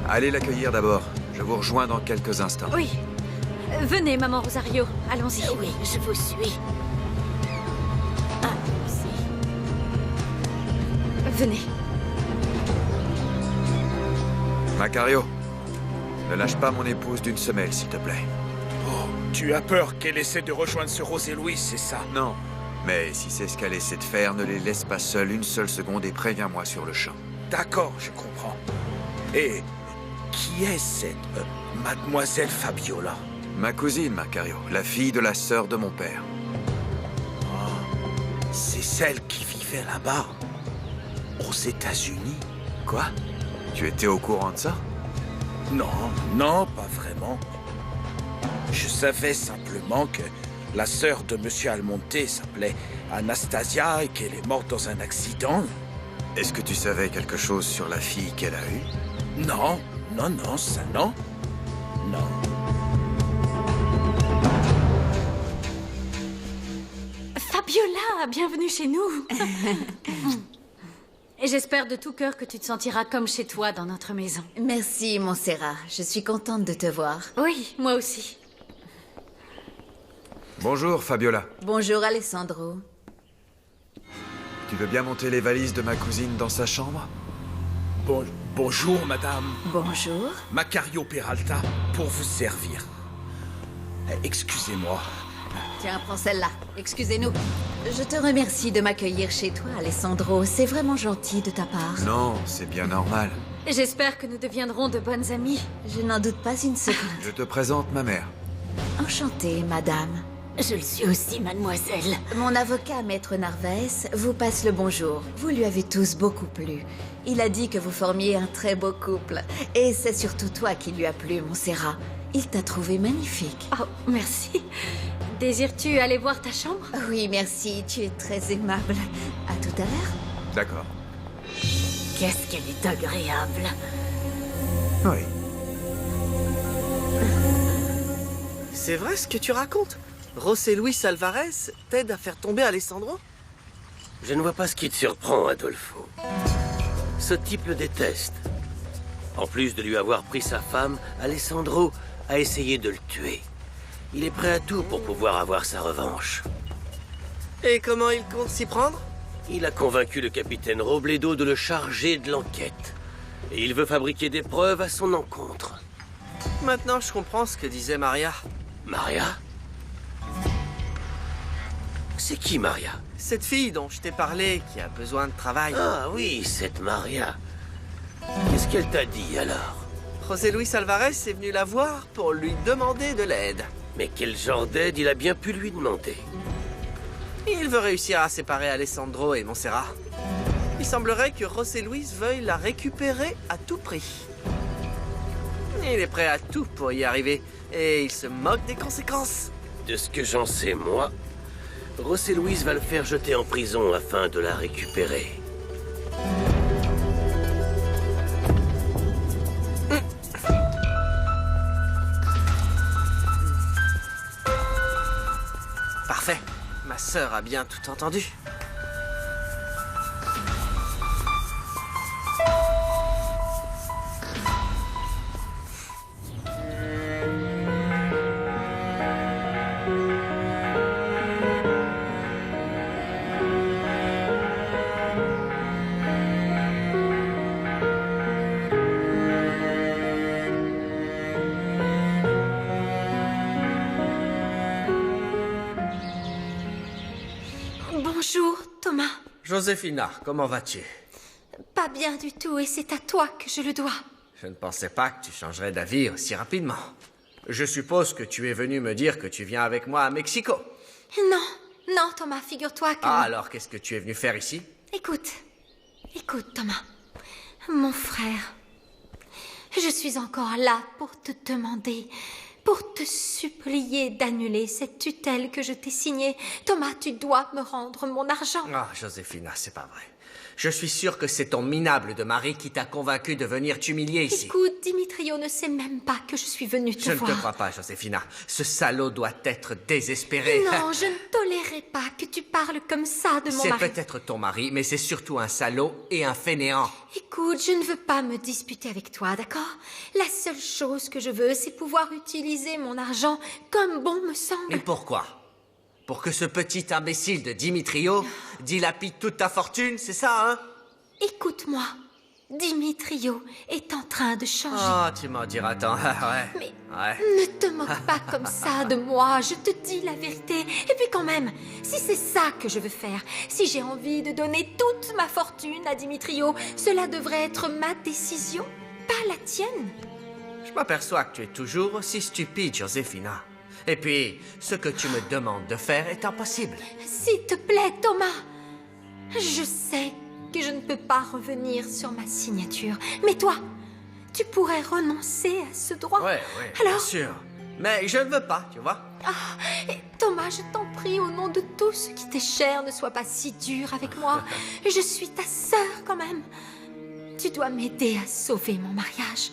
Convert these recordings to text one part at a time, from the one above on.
Allez l'accueillir d'abord. Je vous rejoins dans quelques instants. Oui. Venez, maman Rosario. Allons-y. Oui, je vous suis. Allons-y. Venez. Macario, ne lâche pas mon épouse d'une semelle, s'il te plaît. Oh, tu as peur qu'elle essaie de rejoindre ce Rosé Louis, c'est ça? Non. Mais si c'est ce qu'elle essaie de faire, ne les laisse pas seuls une seule seconde et préviens-moi sur le champ. D'accord, je comprends. Et qui est cette mademoiselle Fabiola? Ma cousine, Macario, la fille de la sœur de mon père. C'est celle qui vivait là-bas, aux États-Unis. Quoi? Tu étais au courant de ça? Non, non, pas vraiment. Je savais simplement que la sœur de Monsieur Almonte s'appelait Anastasia et qu'elle est morte dans un accident. Est-ce que tu savais quelque chose sur la fille qu'elle a eue? Non, non, non, ça non. Non. Fabiola, bienvenue chez nous. Et j'espère de tout cœur que tu te sentiras comme chez toi dans notre maison. Merci, Montserrat. Je suis contente de te voir. Oui, moi aussi. Bonjour, Fabiola. Bonjour, Alessandro. Tu veux bien monter les valises de ma cousine dans sa chambre? Bonjour, madame. Bonjour. Macario Peralta, pour vous servir. Excusez-moi. Tiens, prends celle-là. Excusez-nous. Je te remercie de m'accueillir chez toi, Alessandro. C'est vraiment gentil de ta part. Non, c'est bien normal. J'espère que nous deviendrons de bonnes amies. Je n'en doute pas une seconde. Je te présente ma mère. Enchantée, madame. Je le suis aussi, mademoiselle. Mon avocat, Maître Narvaez, vous passe le bonjour. Vous lui avez tous beaucoup plu. Il a dit que vous formiez un très beau couple. Et c'est surtout toi qui lui a plu, Montserrat. Il t'a trouvé magnifique. Oh, merci. Désires-tu aller voir ta chambre? Oui, merci. Tu es très aimable. À tout à l'heure. D'accord. Qu'est-ce qu'elle est agréable. Oui. C'est vrai ce que tu racontes? José Luis Alvarez t'aide à faire tomber Alessandro? Je ne vois pas ce qui te surprend, Adolfo. Ce type le déteste. En plus de lui avoir pris sa femme, Alessandro a essayé de le tuer. Il est prêt à tout pour pouvoir avoir sa revanche. Et comment il compte s'y prendre? Il a convaincu le capitaine Robledo de le charger de l'enquête. Et il veut fabriquer des preuves à son encontre. Maintenant, je comprends ce que disait Maria. Maria? C'est qui, Maria? Cette fille dont je t'ai parlé, qui a besoin de travail. Ah oui, cette Maria. Qu'est-ce qu'elle t'a dit, alors? José Luis Alvarez est venu la voir pour lui demander de l'aide. Mais quel genre d'aide il a bien pu lui demander? Il veut réussir à séparer Alessandro et Montserrat. Il semblerait que José Luis veuille la récupérer à tout prix. Il est prêt à tout pour y arriver, et il se moque des conséquences. De ce que j'en sais, moi, José Luis va le faire jeter en prison afin de la récupérer. Parfait. Ma sœur a bien tout entendu. Bonjour, Thomas. Josefina, comment vas-tu? Pas bien du tout, et c'est à toi que je le dois. Je ne pensais pas que tu changerais d'avis aussi rapidement. Je suppose que tu es venu me dire que tu viens avec moi à Mexico. Non, non, Thomas, figure-toi que... Ah, alors qu'est-ce que tu es venu faire ici? Écoute, Thomas. Mon frère, je suis encore là pour te demander, pour te supplier d'annuler cette tutelle que je t'ai signée. Thomas, tu dois me rendre mon argent. Ah, Josefina, c'est pas vrai. Je suis sûr que c'est ton minable de mari qui t'a convaincu de venir t'humilier ici. Écoute, Dimitrio ne sait même pas que je suis venue te Je ne voir. te crois pas, Joséphina. Ce salaud doit être désespéré. Non, je ne tolérerai pas que tu parles comme ça de mon C'est mari. peut-être ton mari, mais c'est surtout un salaud et un fainéant. Écoute, je ne veux pas me disputer avec toi, d'accord? La seule chose que je veux, c'est pouvoir utiliser mon argent comme bon me semble. Et pourquoi? Pour que ce petit imbécile de Dimitrio dilapide toute ta fortune, c'est ça, hein? Écoute-moi, Dimitrio est en train de changer. Oh, tu m'en diras tant. Ouais. Mais Ouais. ne te moque pas comme ça de moi, je te dis la vérité. Et puis quand même, si c'est ça que je veux faire, si j'ai envie de donner toute ma fortune à Dimitrio, cela devrait être ma décision, pas la tienne. Je m'aperçois que tu es toujours aussi stupide, Joséphina. Et puis, ce que tu me demandes de faire est impossible. S'il te plaît, Thomas, je sais que je ne peux pas revenir sur ma signature, mais toi, tu pourrais renoncer à ce droit. Ouais, Alors, bien sûr. Mais je ne veux pas, tu vois. et Thomas, je t'en prie, au nom de tout ce qui t'est cher, ne sois pas si dur avec moi. Je suis ta sœur quand même. Tu dois m'aider à sauver mon mariage.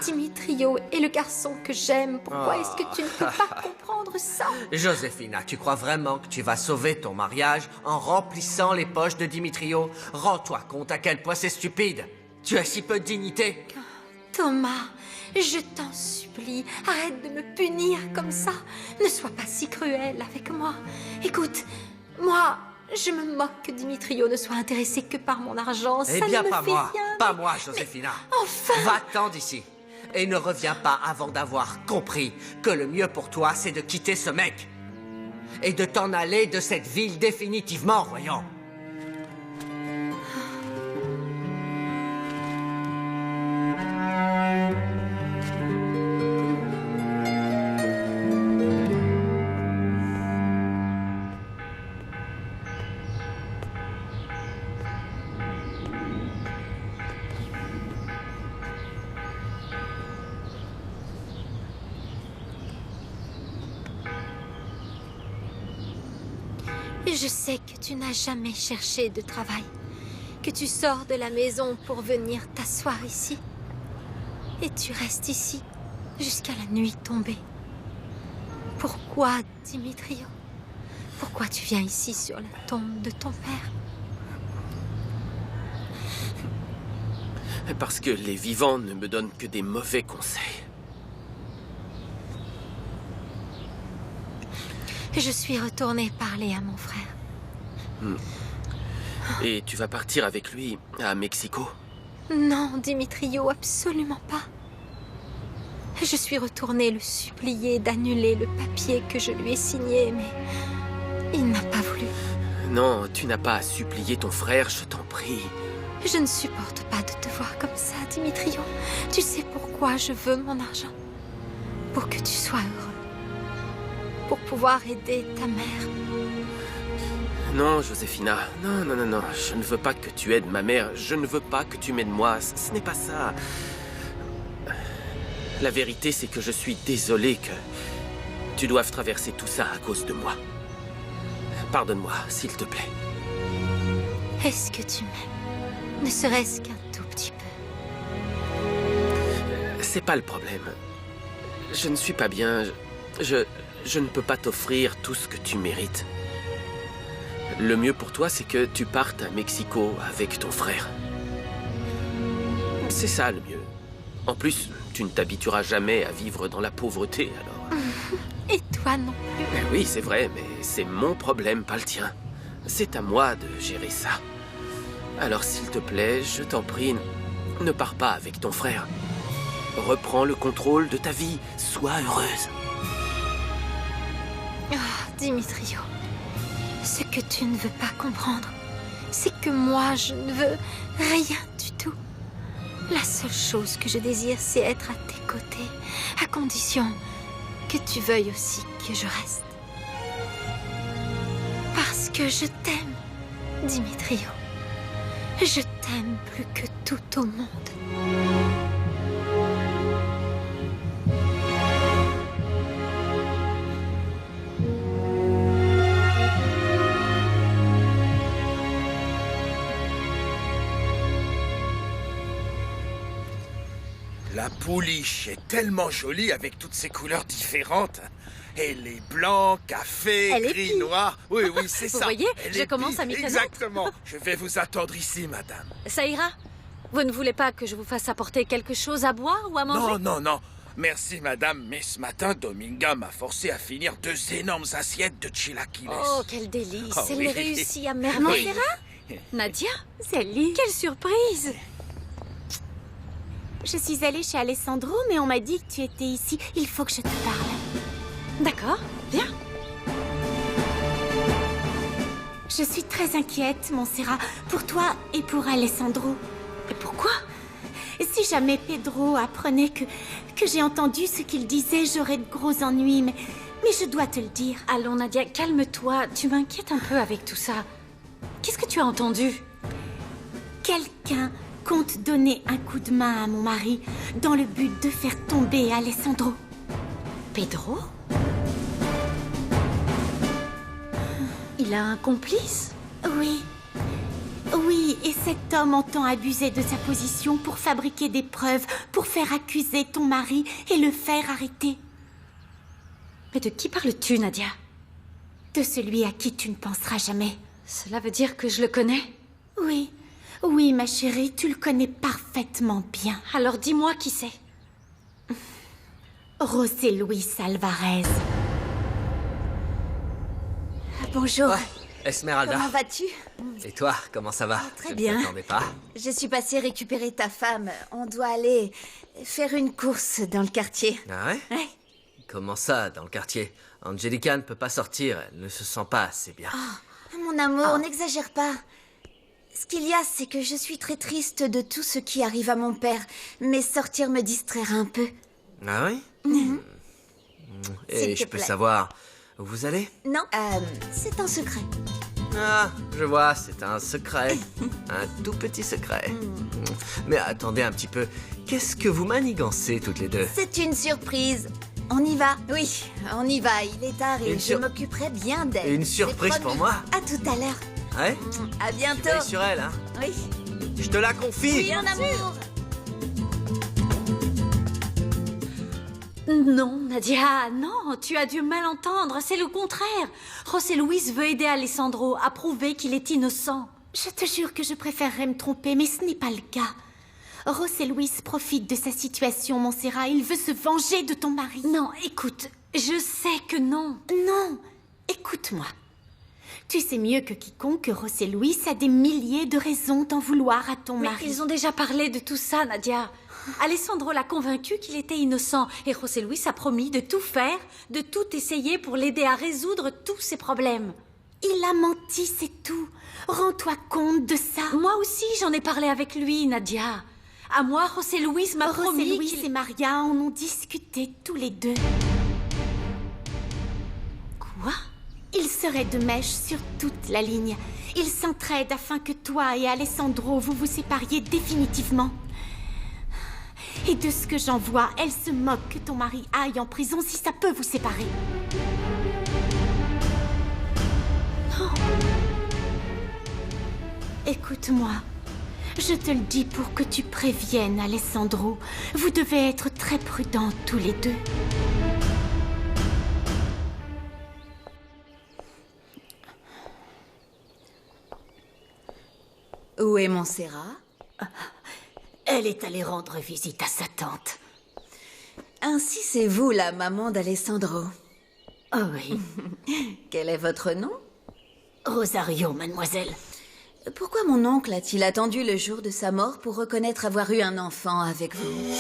Dimitrio est le garçon que j'aime. Pourquoi est-ce que tu ne peux pas comprendre ça? Joséphina, tu crois vraiment que tu vas sauver ton mariage en remplissant les poches de Dimitrio? Rends-toi compte à quel point c'est stupide. Tu as si peu de dignité. Thomas, je t'en supplie, arrête de me punir comme ça. Ne sois pas si cruel avec moi. Écoute, moi, je me moque que Dimitrio ne soit intéressé que par mon argent. Eh Ça bien, ne me pas fait moi. rien. Pas moi, Joséphina. Enfin. Va-t'en d'ici. Et ne reviens pas avant d'avoir compris que le mieux pour toi, c'est de quitter ce mec. Et de t'en aller de cette ville définitivement, voyons. Je sais que tu n'as jamais cherché de travail, que tu sors de la maison pour venir t'asseoir ici. Et tu restes ici jusqu'à la nuit tombée. Pourquoi, Dimitrio? Pourquoi tu viens ici sur la tombe de ton père? Parce que les vivants ne me donnent que des mauvais conseils. Je suis retournée parler à mon frère. Et tu vas partir avec lui à Mexico? Non, Dimitrio, absolument pas. Je suis retournée le supplier d'annuler le papier que je lui ai signé, mais il n'a pas voulu. Non, tu n'as pas à supplier ton frère, je t'en prie. Je ne supporte pas de te voir comme ça, Dimitrio. Tu sais pourquoi je veux mon argent? Pour que tu sois heureux. Pour pouvoir aider ta mère. Non, Joséphina, non, non, non, non. Je ne veux pas que tu aides ma mère. Je ne veux pas que tu m'aides moi. Ce n'est pas ça. La vérité, c'est que je suis désolé que tu doives traverser tout ça à cause de moi. Pardonne-moi, s'il te plaît. Est-ce que tu m'aimes? Ne serait-ce qu'un tout petit peu. C'est pas le problème. Je ne suis pas bien. Je ne peux pas t'offrir tout ce que tu mérites. Le mieux pour toi, c'est que tu partes à Mexico avec ton frère. C'est ça le mieux. En plus, tu ne t'habitueras jamais à vivre dans la pauvreté, alors. Et toi non plus. Oui, c'est vrai, mais c'est mon problème, pas le tien. C'est à moi de gérer ça. Alors, s'il te plaît, je t'en prie, ne pars pas avec ton frère. Reprends le contrôle de ta vie. Sois heureuse. Ah, Dimitrio, ce que tu ne veux pas comprendre, c'est que moi, je ne veux rien du tout. La seule chose que je désire, c'est être à tes côtés, à condition que tu veuilles aussi que je reste. Parce que je t'aime, Dimitrio. Je t'aime plus que tout au monde. La pouliche est tellement jolie avec toutes ses couleurs différentes. Elle est blanc, café, Elle est gris, pie. noir. Oui, oui, c'est Vous ça. voyez, Elle je est commence pie. à m'y connaître. Exactement. Je vais vous attendre ici, madame. Ça ira? Vous ne voulez pas que je vous fasse apporter quelque chose à boire ou à manger? Non, non, non. Merci, madame, mais ce matin, Dominga m'a forcé à finir 2 énormes assiettes de chilaquiles. Oh, quel délice! Oh, Elle oui. réussit à merveille. Nadia? Salut. Quelle surprise! Je suis allée chez Alessandro, mais on m'a dit que tu étais ici. Il faut que je te parle. D'accord, bien. Je suis très inquiète, Montserrat, pour toi et pour Alessandro. Et pourquoi? Si jamais Pedro apprenait que j'ai entendu ce qu'il disait, j'aurais de gros ennuis, mais je dois te le dire. Allons, Nadia, calme-toi. Tu m'inquiètes un peu avec tout ça. Qu'est-ce que tu as entendu? Quelqu'un compte donner un coup de main à mon mari dans le but de faire tomber Alessandro. Pedro? Il a un complice? Oui. Oui, et cet homme entend abuser de sa position pour fabriquer des preuves, pour faire accuser ton mari et le faire arrêter. Mais de qui parles-tu, Nadia? De celui à qui tu ne penseras jamais. Cela veut dire que je le connais? Oui, oui, ma chérie, tu le connais parfaitement bien. Alors dis-moi qui c'est. José Luis Alvarez. Bonjour. Esmeralda. Comment vas-tu? Et toi, comment ça va? Très Je bien. ne m'attendais pas. Je suis passée récupérer ta femme. On doit aller faire une course dans le quartier. Ah ouais? Ouais. Comment ça, dans le quartier? Angelica ne peut pas sortir, elle ne se sent pas assez bien. Mon amour, n'exagère pas. Ce qu'il y a, c'est que je suis très triste de tout ce qui arrive à mon père. Mais sortir me distraira un peu. Ah oui? S'il Et te je peux plaît. savoir où vous allez? Non, c'est un secret. Ah, je vois, c'est un secret. Un tout petit secret. Mais attendez un petit peu, qu'est-ce que vous manigancez toutes les deux? C'est une surprise. On y va? Oui, on y va. Il est tard et Une je sur- m'occuperai bien d'elle. Une surprise C'est pour promis. moi? À tout à l'heure. Ouais? À Tu bientôt. veilles sur elle, hein? Oui. Je te la confie! Oui, mon amour. Non, Nadia, non, tu as dû mal entendre, c'est le contraire. José Luis veut aider Alessandro à prouver qu'il est innocent. Je te jure que je préférerais me tromper, mais ce n'est pas le cas. José Luis profite de sa situation, Montserrat. Il veut se venger de ton mari. Non, écoute, je sais que non. Non, écoute-moi. Tu sais mieux que quiconque que José Luis a des milliers de raisons d'en vouloir à ton Mais mari. ils ont déjà parlé de tout ça, Nadia. Alessandro l'a convaincu qu'il était innocent et José Luis a promis de tout faire, de tout essayer pour l'aider à résoudre tous ses problèmes. Il a menti, c'est tout. Rends-toi compte de ça. Moi aussi, j'en ai parlé avec lui, Nadia. À moi, José Luis m'a José promis Luis qu'il... et Maria en ont discuté tous les deux. Quoi? Ils seraient de mèche sur toute la ligne. Ils s'entraident afin que toi et Alessandro vous vous sépariez définitivement. Et de ce que j'en vois, elle se moque que ton mari aille en prison si ça peut vous séparer. Non. Écoute-moi. Je te le dis pour que tu préviennes Alessandro. Vous devez être très prudents tous les deux. Où est Montserrat? Elle est allée rendre visite à sa tante. Ainsi, c'est vous la maman d'Alessandro. Oh oui. Quel est votre nom? Rosario, mademoiselle. Pourquoi mon oncle a-t-il attendu le jour de sa mort pour reconnaître avoir eu un enfant avec vous?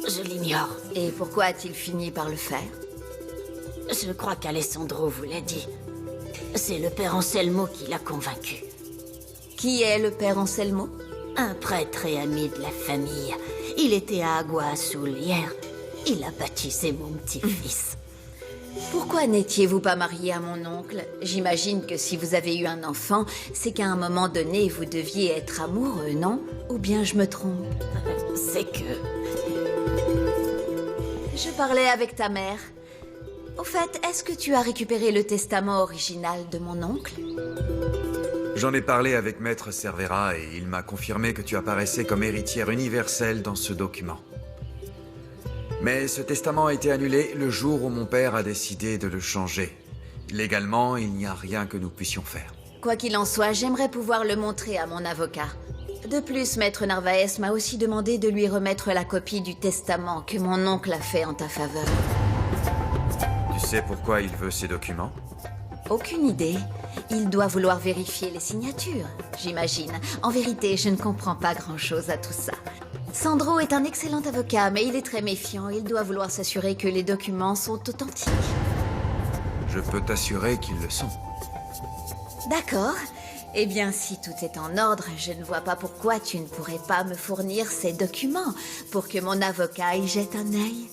Je l'ignore. Et pourquoi a-t-il fini par le faire? Je crois qu'Alessandro vous l'a dit. C'est le père Anselmo qui l'a convaincu. Qui est le père Anselmo? Un prêtre et ami de la famille. Il était à Agua Azul hier. Il a baptisé mon petit-fils. Pourquoi n'étiez-vous pas marié à mon oncle? J'imagine que si vous avez eu un enfant, c'est qu'à un moment donné, vous deviez être amoureux, non? Ou bien je me trompe? C'est que... Je parlais avec ta mère. Au fait, est-ce que tu as récupéré le testament original de mon oncle? J'en ai parlé avec Maître Cervera et il m'a confirmé que tu apparaissais comme héritière universelle dans ce document. Mais ce testament a été annulé le jour où mon père a décidé de le changer. Légalement, il n'y a rien que nous puissions faire. Quoi qu'il en soit, j'aimerais pouvoir le montrer à mon avocat. De plus, Maître Narvaez m'a aussi demandé de lui remettre la copie du testament que mon oncle a fait en ta faveur. Tu sais pourquoi il veut ces documents? Aucune idée. Il doit vouloir vérifier les signatures, j'imagine. En vérité, je ne comprends pas grand-chose à tout ça. Sandro est un excellent avocat, mais il est très méfiant. Il doit vouloir s'assurer que les documents sont authentiques. Je peux t'assurer qu'ils le sont. D'accord. Eh bien, si tout est en ordre, je ne vois pas pourquoi tu ne pourrais pas me fournir ces documents pour que mon avocat y jette un œil.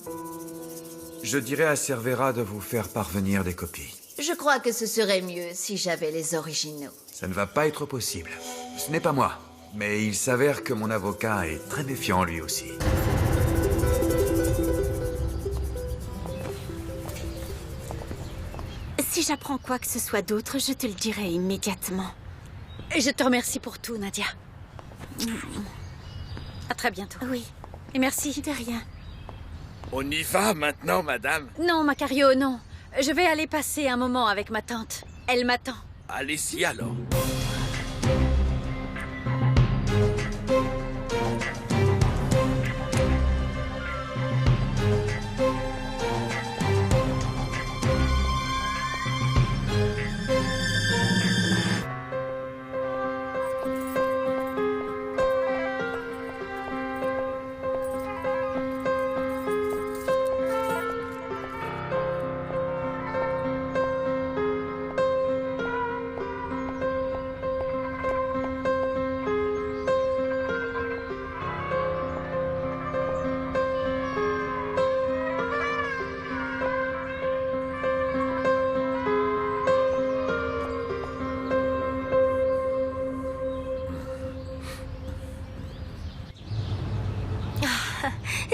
Je dirais à Cervera de vous faire parvenir des copies. Je crois que ce serait mieux si j'avais les originaux. Ça ne va pas être possible. Ce n'est pas moi. Mais il s'avère que mon avocat est très méfiant lui aussi. Si j'apprends quoi que ce soit d'autre, je te le dirai immédiatement. Et je te remercie pour tout, Nadia. À très bientôt. Oui, Et merci. de rien. On y va maintenant, madame? Non, Macario, non. Je vais aller passer un moment avec ma tante. Elle m'attend. Allez-y alors.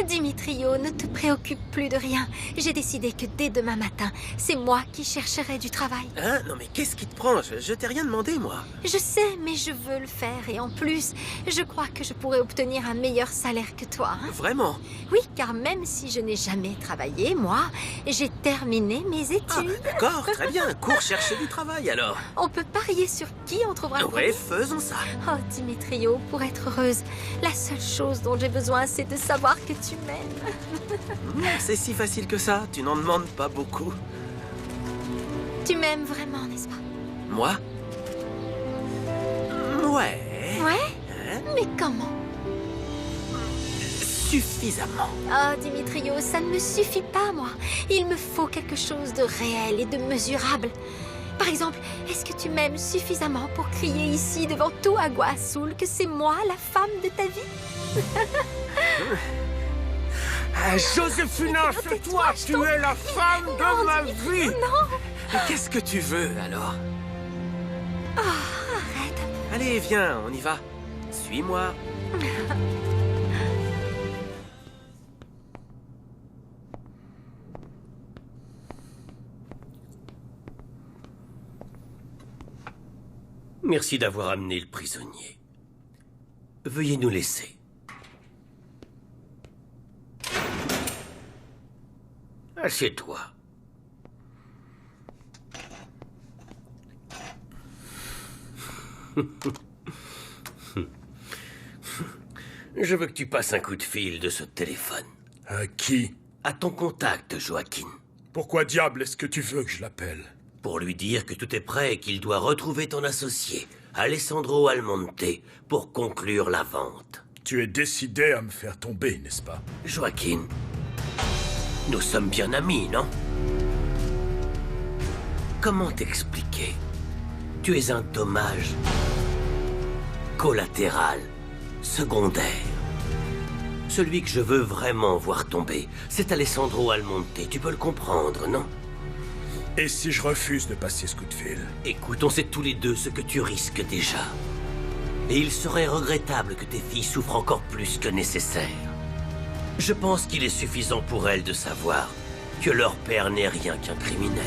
Dimitrio, ne te préoccupe plus de rien. J'ai décidé que dès demain matin, c'est moi qui chercherai du travail. Hein? Non mais qu'est-ce qui te prend? Je t'ai rien demandé, moi. Je sais, mais je veux le faire. Et en plus, je crois que je pourrais obtenir un meilleur salaire que toi. Hein? Vraiment? Oui, car même si je n'ai jamais travaillé, moi, j'ai terminé mes Ah, études. d'accord, très bien. Cours chercher du travail, alors. On peut parier sur qui on trouvera Ouais, plus. faisons ça. Oh, Dimitrio, pour être heureuse, la seule chose dont j'ai besoin, c'est de savoir que tu m'aimes. C'est si facile que ça, tu n'en demandes pas beaucoup. Tu m'aimes vraiment, n'est-ce pas? Moi? Ouais. Ouais? Mais comment? Suffisamment. Oh, Dimitrio, ça ne me suffit pas, moi. Il me faut quelque chose de réel et de mesurable. Par exemple, est-ce que tu m'aimes suffisamment pour crier ici devant tout Agua Azul que c'est moi la femme de ta vie? Joséphina, c'est toi, tu es la femme de ma vie! Mais qu'est-ce que tu veux, alors? Arrête. Allez, viens, on y va. Suis-moi. Merci d'avoir amené le prisonnier. Veuillez nous laisser. Assieds-toi. Je veux que tu passes un coup de fil de ce téléphone. À qui? À ton contact, Joaquin. Pourquoi diable est-ce que tu veux que je l'appelle? Pour lui dire que tout est prêt et qu'il doit retrouver ton associé, Alessandro Almonte, pour conclure la vente. Tu es décidé à me faire tomber, n'est-ce pas? Joaquin, nous sommes bien amis, non? Comment t'expliquer? Tu es un dommage collatéral, secondaire. Celui que je veux vraiment voir tomber, c'est Alessandro Almonte. Tu peux le comprendre, non? Et si je refuse de passer ce coup de fil? Écoute, on sait tous les deux ce que tu risques déjà. Et il serait regrettable que tes filles souffrent encore plus que nécessaire. Je pense qu'il est suffisant pour elles de savoir que leur père n'est rien qu'un criminel.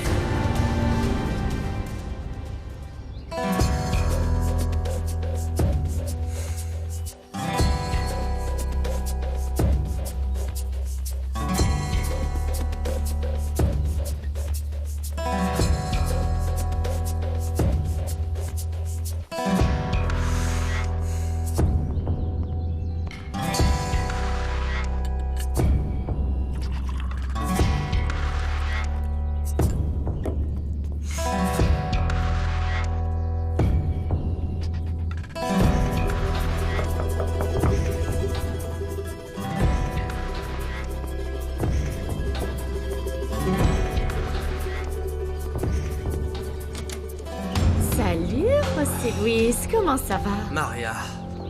Salut, José Luis, comment ça va? Maria,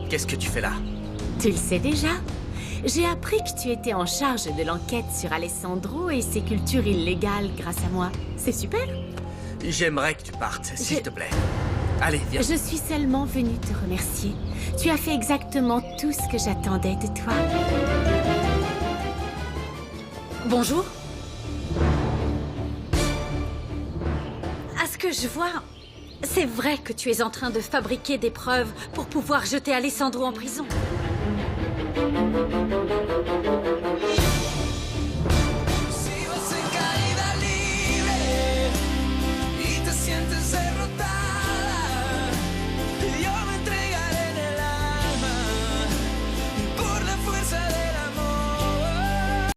qu'est-ce que tu fais là? Tu le sais déjà? J'ai appris que tu étais en charge de l'enquête sur Alessandro et ses cultures illégales grâce à moi. C'est super. J'aimerais que tu partes, s'il te plaît. Allez, viens. Je suis seulement venue te remercier. Tu as fait exactement tout ce que j'attendais de toi. Bonjour. À ce que je vois, c'est vrai que tu es en train de fabriquer des preuves pour pouvoir jeter Alessandro en prison.